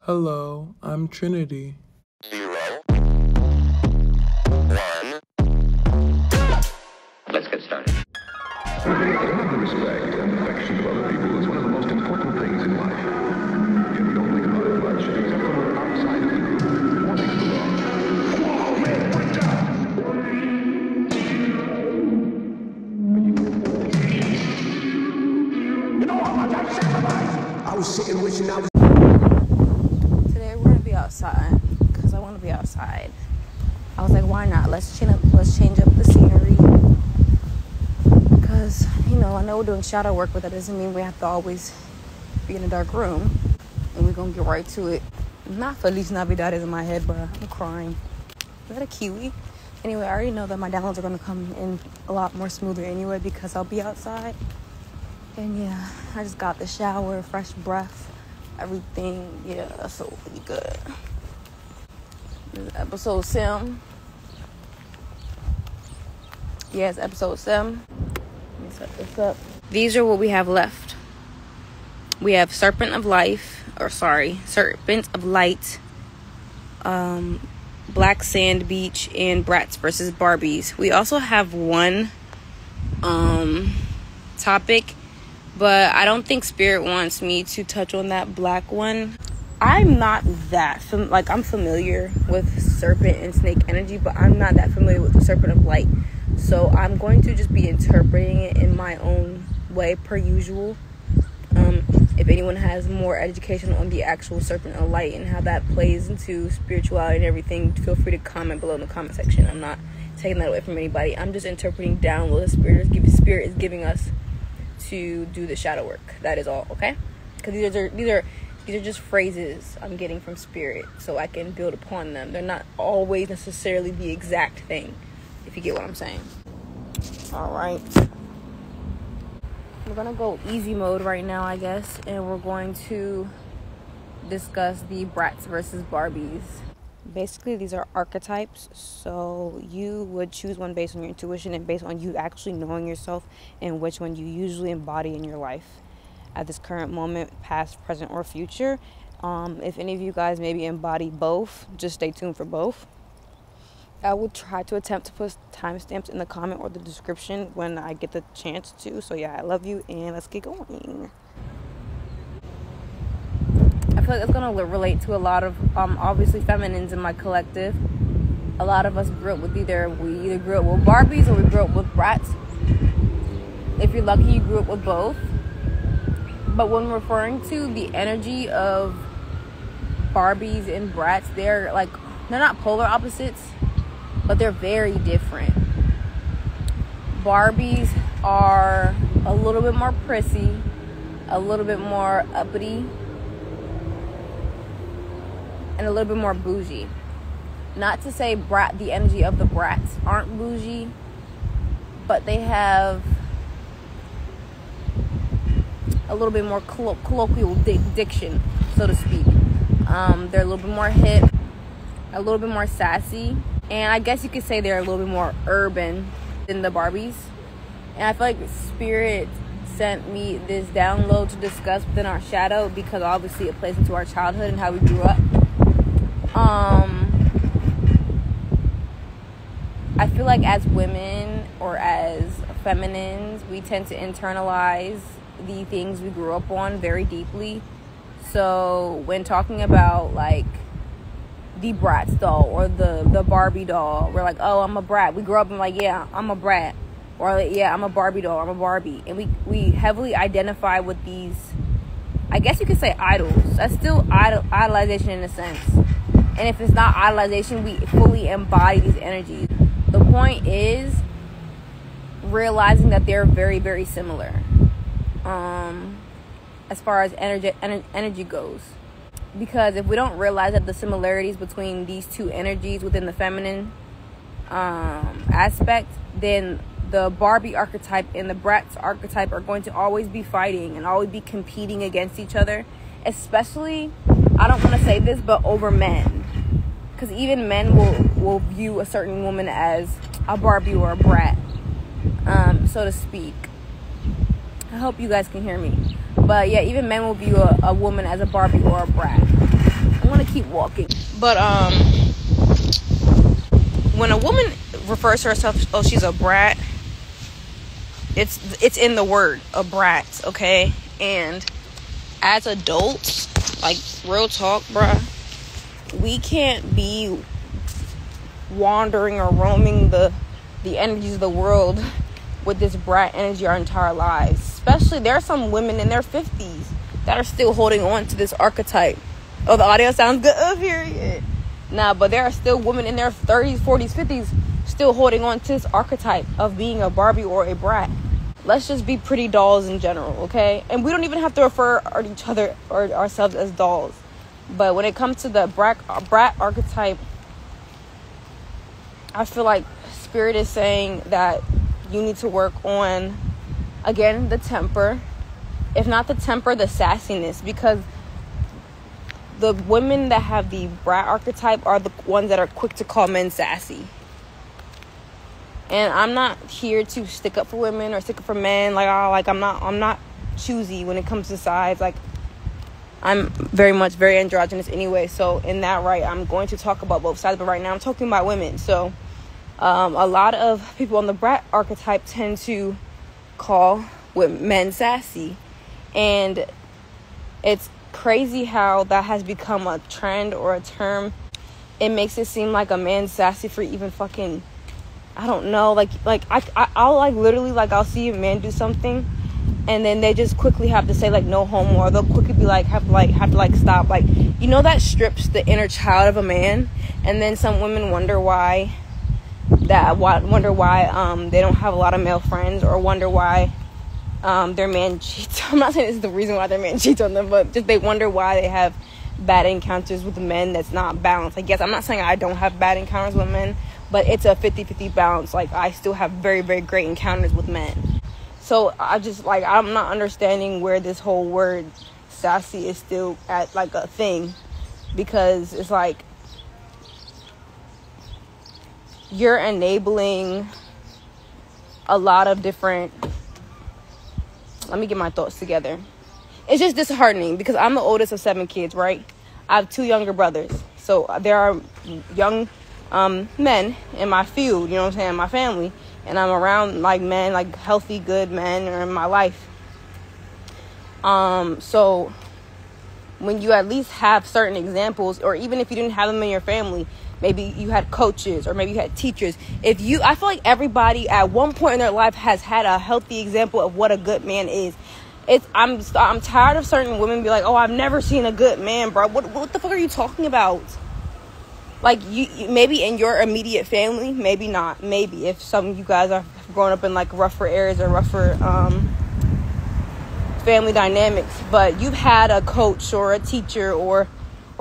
Hello, I'm Trinity. 0, 1. Let's get started. The respect and affection of other people is one of the most important things in life. Yet we don't think about it much, except when we're outside of the group, wanting to belong. Whoa, man, what You know I'm not sacrifice. I was sitting wishing I was. Today we're gonna be outside because I want to be outside. I was like, why not? Let's change up the scenery. Because I know we're doing shadow work, but that doesn't mean we have to always be in a dark room. And we're gonna get right to it. Not Feliz Navidad is in my head, but I'm crying. Is that a kiwi? Anyway, I already know that my downloads are gonna come in a lot more smoother anyway because I'll be outside. And yeah, I just got the shower, fresh breath, everything. Yeah, that's so really good. This is episode 7. Yes, episode 7. Let me set this up. These are what we have left. We have Serpent of Light, Black Sand Beach, and Bratz versus Barbies. We also have one topic, but I don't think Spirit wants me to touch on that black one. I'm not that I'm familiar with serpent and snake energy, but I'm not that familiar with the Serpent of Light. So I'm going to just be interpreting it in my own way per usual. If anyone has more education on the actual Serpent of Light and how that plays into spirituality and everything, feel free to comment below in the comment section. I'm not taking that away from anybody. I'm just interpreting down what the Spirit is giving us to do the shadow work. That is all, okay? Because these are just phrases I'm getting from Spirit, so I can build upon them. They're not always necessarily the exact thing, if you get what I'm saying. All right. We're going to go easy mode right now, I guess, and we're going to discuss the Bratz versus Barbies. Basically, these are archetypes, so you would choose one based on your intuition and based on you actually knowing yourself and which one you usually embody in your life at this current moment, past, present, or future. If any of you guys maybe embody both, just stay tuned for both. I will try to attempt to put timestamps in the comment or the description when I get the chance to. So yeah, I love you, and let's get going. I feel like it's going to relate to a lot of obviously feminines in my collective. A lot of us grew up with either grew up with Barbies or we grew up with Bratz. If you're lucky, you grew up with both. But when referring to the energy of Barbies and Bratz, they're not polar opposites, but they're very different. Barbies are a little bit more prissy, a little bit more uppity, and a little bit more bougie. Not to say the energy of the Bratz aren't bougie, but they have a little bit more colloquial diction, so to speak. They're a little bit more hip, a little bit more sassy, and I guess you could say they're a little bit more urban than the Barbies. And I feel like Spirit sent me this download to discuss within our shadow because obviously it plays into our childhood and how we grew up. I feel like as women or as feminines, we tend to internalize the things we grew up on very deeply. So when talking about the Bratz doll or the Barbie doll, we're like, oh, I'm a brat. We grew up and yeah, I'm a brat. Or yeah, I'm a Barbie doll, I'm a Barbie. And we heavily identify with these, I guess you could say, idols. That's still idolization in a sense. And if it's not idolization, we fully embody these energies. The point is realizing that they're very, very similar as far as energy goes. Because if we don't realize that the similarities between these two energies within the feminine aspect, then the Barbie archetype and the Bratz archetype are going to always be fighting and always be competing against each other. Especially, I don't want to say this, but over men. Because even men will view a certain woman as a Barbie or a brat, so to speak. I hope you guys can hear me. But yeah, even men will view a woman as a Barbie or a brat. walking. But when a woman refers to herself, oh, she's a brat, it's in the word, a brat, okay? And as adults, like, real talk, bruh, we can't be wandering or roaming the energies of the world with this brat energy our entire lives. Especially, there are some women in their 50s that are still holding on to this archetype. Oh, the audio sounds good. Oh, period. Nah, but there are still women in their 30s, 40s, 50s still holding on to this archetype of being a Barbie or a brat. Let's just be pretty dolls in general, okay? And we don't even have to refer to each other or ourselves as dolls. But when it comes to the brat archetype, I feel like Spirit is saying that you need to work on, again, the temper. If not the temper, the sassiness. Because the women that have the brat archetype are the ones that are quick to call men sassy. And I'm not here to stick up for women or stick up for men. I'm not choosy when it comes to sides. Like, I'm very androgynous anyway. So in that right, I'm going to talk about both sides. But right now, I'm talking about women. So a lot of people on the brat archetype tend to call men sassy. And it's crazy how that has become a trend or a term. It makes it seem like a man's sassy for even fucking, I don't know, I'll see a man do something and then they just quickly have to say like no homo, or they'll quickly be like have to stop, like, you know, that strips the inner child of a man. And then some women wonder why they don't have a lot of male friends, or wonder why their man cheats. I'm not saying this is the reason why their man cheats on them, but just they wonder why they have bad encounters with men that's not balanced. I guess I'm not saying I don't have bad encounters with men, but it's a 50-50 balance. Like, I still have very, very great encounters with men. So I just, like, I'm not understanding where this whole word sassy is still at, like, a thing. Because it's like, you're enabling a lot of different, let me get my thoughts together. It's just disheartening because I'm the oldest of 7 kids, right? I have 2 younger brothers. So there are young men in my field, you know what I'm saying, my family. And I'm around, like, men, like, healthy, good men are in my life. So when you at least have certain examples, or even if you didn't have them in your family, maybe you had coaches, or maybe you had teachers. I feel like everybody at one point in their life has had a healthy example of what a good man is. I'm tired of certain women be like, oh, I've never seen a good man, bro. What the fuck are you talking about? Like, you maybe in your immediate family, maybe not. Maybe if some of you guys are growing up in like rougher areas or rougher family dynamics, but you've had a coach or a teacher or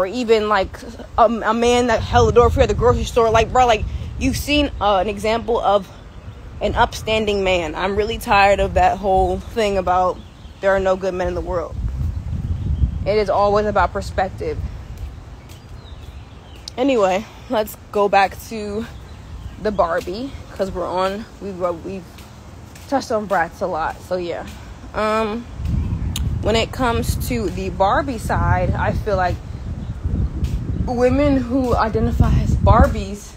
even like a man that held the door for you at the grocery store. Like, bro, like, you've seen an example of an upstanding man. I'm really tired of that whole thing about there are no good men in the world. It is always about perspective. Anyway, let's go back to the Barbie, because we've touched on brats a lot. So yeah, when it comes to the Barbie side, I feel like women who identify as Barbies,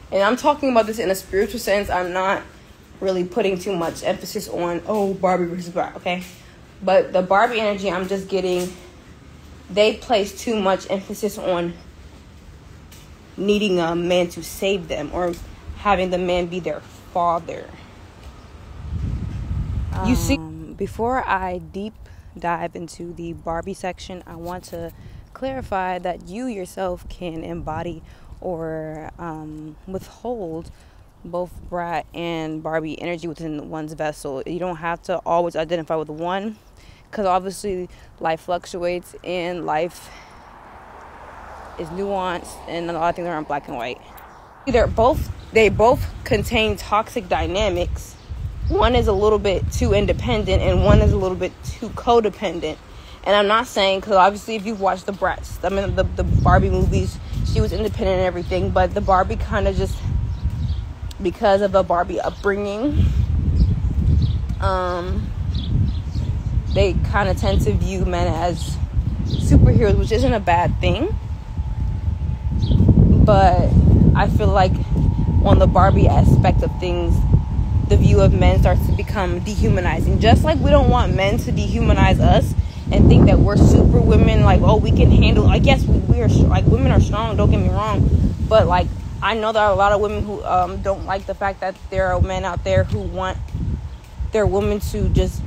and I'm talking about this in a spiritual sense, I'm not really putting too much emphasis on, oh, Barbie versus Barbie, okay? But the Barbie energy, I'm just getting, they place too much emphasis on needing a man to save them, or having the man be their father. You see, before I deep dive into the Barbie section, I want to clarify that you yourself can embody or withhold both brat and Barbie energy within one's vessel. You don't have to always identify with one, because obviously life fluctuates and life is nuanced, and a lot of things aren't black and white. They both contain toxic dynamics. One is a little bit too independent and one is a little bit too codependent. And I'm not saying, because obviously if you've watched the Barbie movies, she was independent and everything, but the Barbie kind of just, because of the Barbie upbringing, they kind of tend to view men as superheroes, which isn't a bad thing. But I feel like on the Barbie aspect of things, the view of men starts to become dehumanizing. Just like we don't want men to dehumanize us and think that we're super women, like, oh, we can handle, like, yes, we are, like, women are strong, don't get me wrong, but, like, I know there are a lot of women who don't like the fact that there are men out there who want their women to just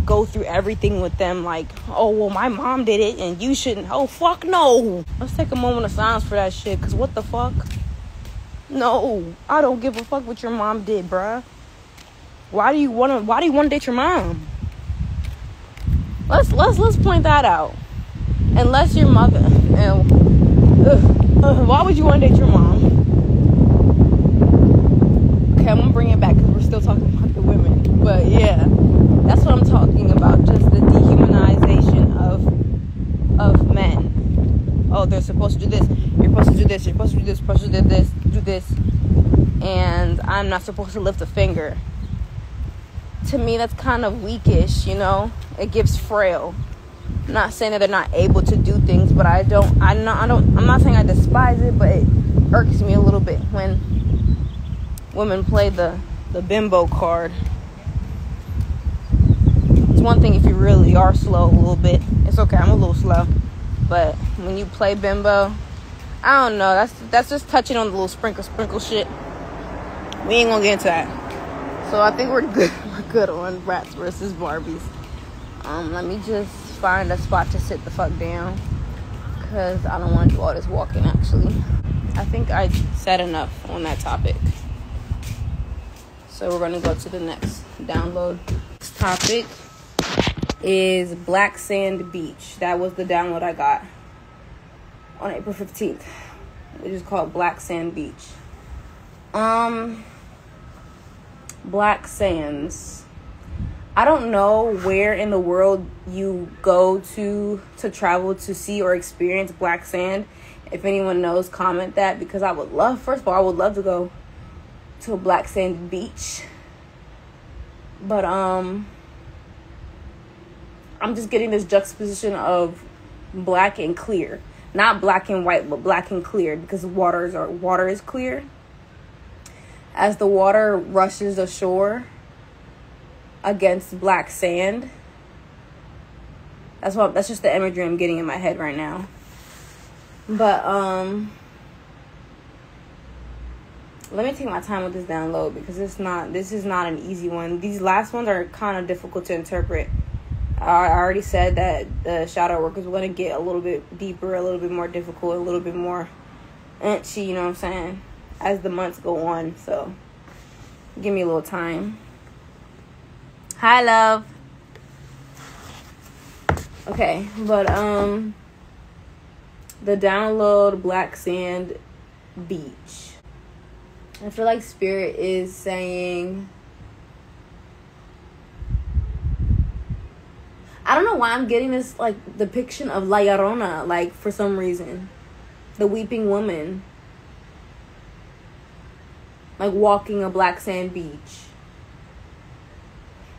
go through everything with them, like, oh, well, my mom did it and you shouldn't. Oh, fuck no. Let's take a moment of silence for that shit, because what the fuck? No, I don't give a fuck what your mom did, bruh. Why do you want to date your mom? Let's point that out. Unless your mother, why would you want to date your mom? Okay, I'm gonna bring it back because we're still talking about the women. But yeah, that's what I'm talking about. Just the dehumanization of men. Oh, they're supposed to do this. You're supposed to do this. You're supposed to do this. You're supposed to do this, and I'm not supposed to lift a finger. To me, that's kind of weakish, you know. It gives frail. I'm not saying that they're not able to do things, but I'm not saying I despise it, but it irks me a little bit when women play the bimbo card. It's one thing if you really are slow a little bit. It's okay, I'm a little slow. But when you play bimbo, I don't know. That's just touching on the little sprinkle shit. We ain't gonna get into that. So I think we're good. We're good on Rats versus Barbies. Let me just find a spot to sit the fuck down, because I don't want to do all this walking. Actually, I think I said enough on that topic. So we're gonna go to the next download. This topic is Black Sand Beach. That was the download I got on April 15th. It is called Black Sand Beach. Black Sands. I don't know where in the world you go to travel to see or experience black sand. If anyone knows, comment that, because I would love, first of all, I would love to go to a black sand beach. But I'm just getting this juxtaposition of black and clear. Not black and white, but black and clear, because water is clear. As the water rushes ashore against black sand. That's just the imagery I'm getting in my head right now. But let me take my time with this download, because this is not an easy one. These last ones are kind of difficult to interpret. I already said that the shadow work is going to get a little bit deeper, a little bit more difficult, a little bit more inchy, you know what I'm saying, as the months go on. So give me a little time. Hi, love. Okay, but the download Black Sand Beach. I feel like Spirit is saying, I don't know why I'm getting this like depiction of La Llorona, like, for some reason, the weeping woman, like walking a black sand beach.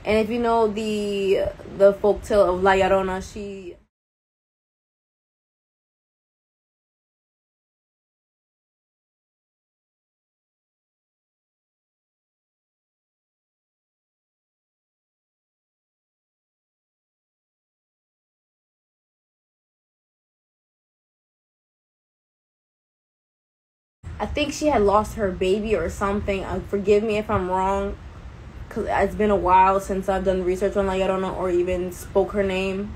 And if you know the folktale of La Llorona, I think she had lost her baby or something. Forgive me if I'm wrong, because it's been a while since I've done research on La Llorona or even spoke her name.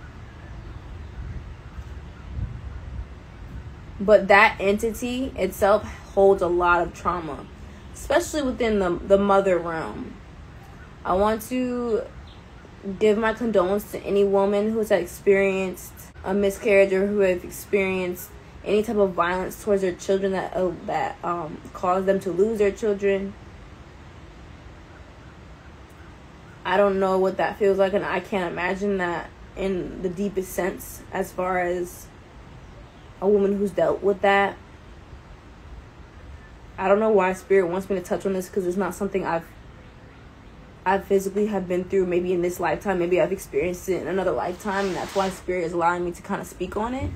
But that entity itself holds a lot of trauma, especially within the mother realm. I want to give my condolence to any woman who has experienced a miscarriage or who have experienced any type of violence towards their children that caused them to lose their children. I don't know what that feels like, and I can't imagine that in the deepest sense, as far as a woman who's dealt with that. I don't know why Spirit wants me to touch on this, because it's not something I've physically have been through, maybe in this lifetime. Maybe I've experienced it in another lifetime, and that's why Spirit is allowing me to kind of speak on it.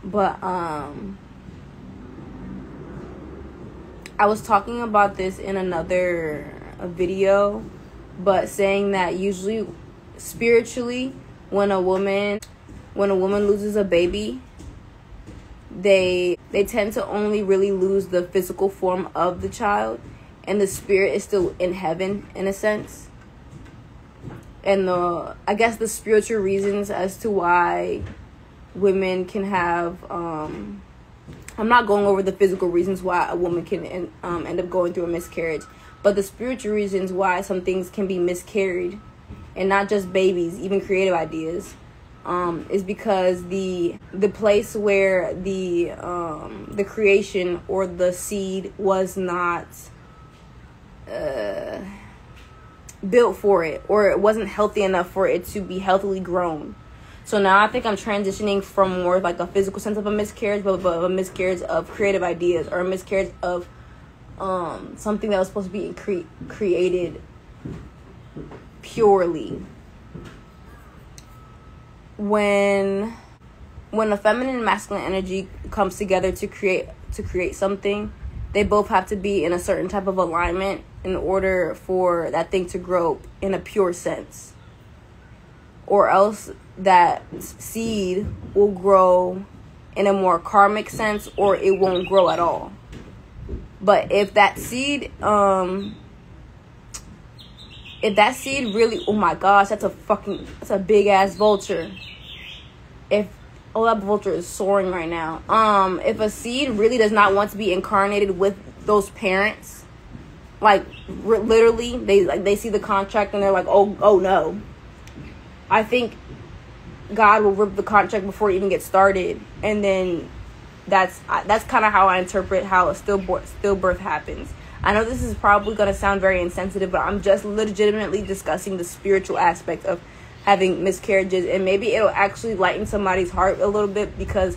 But I was talking about this in another video, but saying that usually spiritually, when a woman loses a baby, they tend to only really lose the physical form of the child, and the spirit is still in heaven in a sense. And I guess the spiritual reasons as to why women can have I'm not going over the physical reasons why a woman can end up going through a miscarriage, but the spiritual reasons why some things can be miscarried, and not just babies, even creative ideas, is because the place where the creation or the seed was not built for it, or it wasn't healthy enough for it to be healthily grown. So now I think I'm transitioning from more like a physical sense of a miscarriage, but a miscarriage of creative ideas, or a miscarriage of something that was supposed to be created purely. When a feminine and masculine energy comes together to create something, they both have to be in a certain type of alignment in order for that thing to grow in a pure sense. Or else that seed will grow in a more karmic sense, or it won't grow at all. But if that seed really, oh my gosh, that's a big ass vulture. That vulture is soaring right now. If a seed really does not want to be incarnated with those parents, like literally, they see the contract and they're like, oh no. I think God will rip the contract before it even gets started, and then that's kind of how I interpret how a stillbirth happens. I know this is probably going to sound very insensitive, but I'm just legitimately discussing the spiritual aspect of having miscarriages, and maybe it'll actually lighten somebody's heart a little bit, because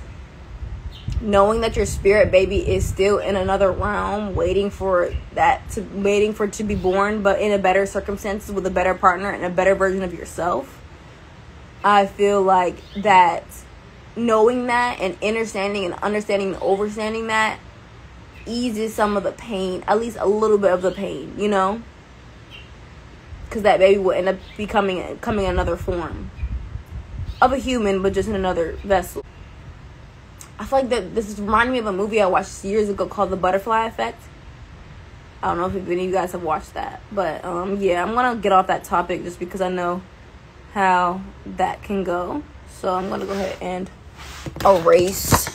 knowing that your spirit baby is still in another realm waiting for it to be born, but in a better circumstances with a better partner and a better version of yourself, I feel like that knowing that and understanding and overstanding that eases some of the pain, at least a little bit of the pain, you know? Because that baby will end up coming in another form of a human, but just in another vessel. I feel like that this is reminding me of a movie I watched years ago called The Butterfly Effect. I don't know if any of you guys have watched that, but yeah, I'm gonna get off that topic just because I know how that can go. So I'm gonna go ahead and erase